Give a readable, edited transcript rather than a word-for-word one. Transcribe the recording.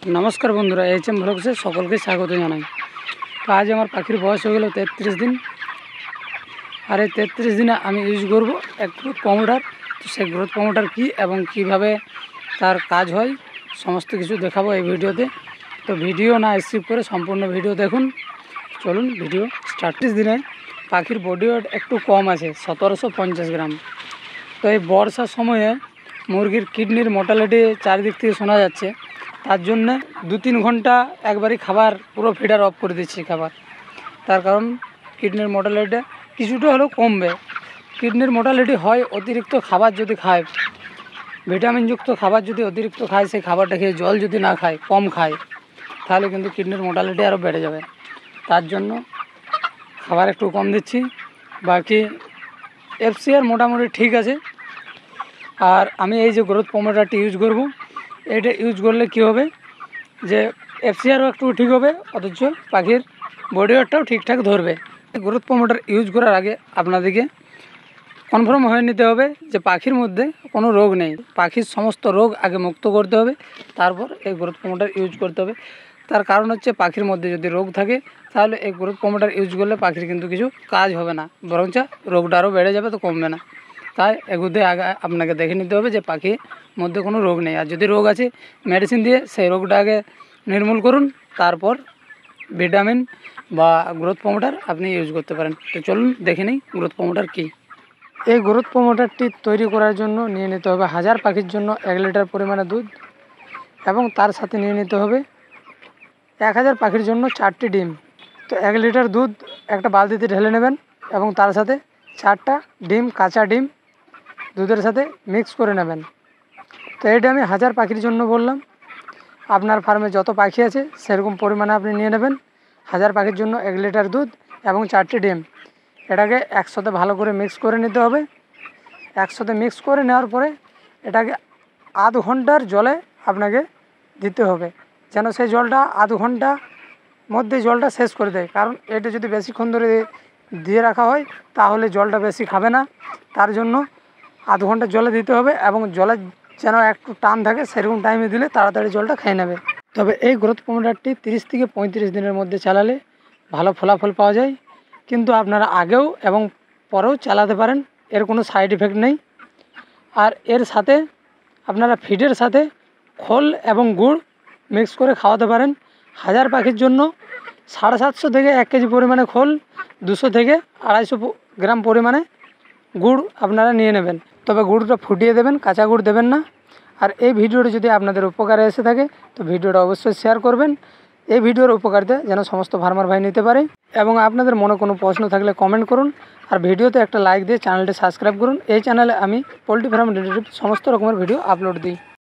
नमस्कार बंधुरा H M blog से सकल के स्वागत जानाई। तो आज हमार पाखिर बयस हो गल 33 दिन और 33 दिने आमी यूज करब एक ग्रोथ प्रमोटर। तो से ग्रोथ प्रमोटर की एवं किभाबे तार काज हय समस्त किछु देखाबो এই ভিডিওতে। तो ভিডিও ना स्किप करे सम्पूर्ण ভিডিও देखुन। चलुन ভিডিও स्टार्ट। 33 दिने पाखिर बडी वेट एकटू कम आछे 1750 ग्राम। तो এই बर्षार समय मुरगिर किडनिर मोर्टालिटी चारिदिक थेके शोना जाच्छे, तार जन्य 2-3 घंटा एकबारই खाबार पुरो फिडार अफ करे दिচ্ছি खाबार। तार कारण किडनिर मोर्टालिटी কিছুটা হলেও কমবে। কিডনির মোর্টালিটি হয় অতিরিক্ত খাবার যদি খায়, ভিটামিনযুক্ত খাবার যদি অতিরিক্ত খায়, সেই খাবারটা খেয়ে জল যদি না খায়, কম খায়, তাহলে কিন্তু কিডনির মোর্টালিটি আরও বেড়ে যাবে। তার জন্য খাবার একটু কম দিচ্ছি। বাকি এফসিআর মোটামুটি ঠিক আছে। আর আমি এই যে গ্রোথ প্রমোটারটি ইউজ করব, এটা ইউজ করলে কী হবে যে এফসিআরও একটু ঠিক হবে, অথচ পাখির বডি ওয়েটটাও ঠিকঠাক ধরবে। গ্রোথ প্রমোটার ইউজ করার আগে আপনাদেরকে কনফার্ম হয়ে নিতে হবে যে পাখির মধ্যে কোনো রোগ নেই। পাখির সমস্ত রোগ আগে মুক্ত করতে হবে, তারপর এই গ্রোথ প্রমোটার ইউজ করতে হবে। তার কারণ হচ্ছে পাখির মধ্যে যদি রোগ থাকে তাহলে এই গ্রোথ প্রমোটার ইউজ করলে পাখির কিন্তু কিছু কাজ হবে না, বরঞ্চ রোগটা আরও বেড়ে যাবে, তো কমবে না। তাই এগুতে আগে আপনাকে দেখে নিতে হবে যে পাখির মধ্যে কোনো রোগ নেই। আর যদি রোগ আছে মেডিসিন দিয়ে সেই রোগটা আগে নির্মূল করুন, তারপর ভিটামিন বা গ্রোথ প্রমোটার আপনি ইউজ করতে পারেন। তো চলুন দেখে নিই গ্রোথ প্রমোটার কী। এই গ্রোথ প্রমোটারটি তৈরি করার জন্য নিয়ে নিতে হবে 1000 পাখির জন্য 1 লিটার পরিমাণে দুধ, এবং তার সাথে নিয়ে নিতে হবে 1000 পাখির জন্য 4টি ডিম। তো 1 লিটার দুধ একটা বালতিতে ঢেলে নেবেন এবং তার সাথে 4টা ডিম, কাঁচা ডিম দুধের সাথে মিক্স করে নেবেন। তো এটা আমি 1000 পাখির জন্য বললাম। আপনার ফার্মে যত পাখি আছে সেরকম পরিমাণে আপনি নিয়ে নেবেন। 1000 পাখির জন্য 1 লিটার দুধ এবং 4টি ডিম, এটাকে একসাথে ভালো করে মিক্স করে নিতে হবে। একসাথে মিক্স করে নেওয়ার পরে এটাকে আধ ঘন্টার জলে আপনাকে দিতে হবে, যেন সেই জলটা আধ ঘন্টা মধ্যে জলটা শেষ করে দেয়। কারণ এটা যদি বেশিক্ষণ ধরে দিয়ে রাখা হয় তাহলে জলটা বেশি খাবে না। তার জন্য আধ ঘন্টা জলে দিতে হবে, এবং জলের যেন একটু টান থাকে সেরকম টাইমে দিলে তাড়াতাড়ি জলটা খেয়ে নেবে। তবে এই গ্রোথ প্রমোটারটি 30 থেকে 35 দিনের মধ্যে চালালে ভালো ফলাফল পাওয়া যায়। কিন্তু আপনারা আগেও এবং পরেও চালাতে পারেন, এর কোনো সাইড এফেক্ট নেই। আর এর সাথে আপনারা ফিডের সাথে খোল এবং গুড় মিক্স করে খাওয়াতে পারেন। 1000 পাখির জন্য 750 থেকে 1 কেজি পরিমাণে খোল, 200 থেকে 250 গ্রাম পরিমাণে গুড় আপনারা নিয়ে নেবেন। তবে গুড়টা ফুটিয়ে দেবেন, কাঁচা গুড় দেবেন না। আর এই ভিডিওটি যদি আপনাদের উপকারে এসে থাকে তো ভিডিওটা অবশ্যই শেয়ার করবেন। এই ভিডিওর উপকারিতা যেন সমস্ত ফার্মার ভাই নিতে পারে। এবং আপনাদের মনে কোনো প্রশ্ন থাকলে কমেন্ট করুন, আর ভিডিওতে একটা লাইক দিয়ে চ্যানেলটি সাবস্ক্রাইব করুন। এই চ্যানেলে আমি পোলট্রি ফার্ম রিলেটেড সমস্ত রকমের ভিডিও আপলোড দিই।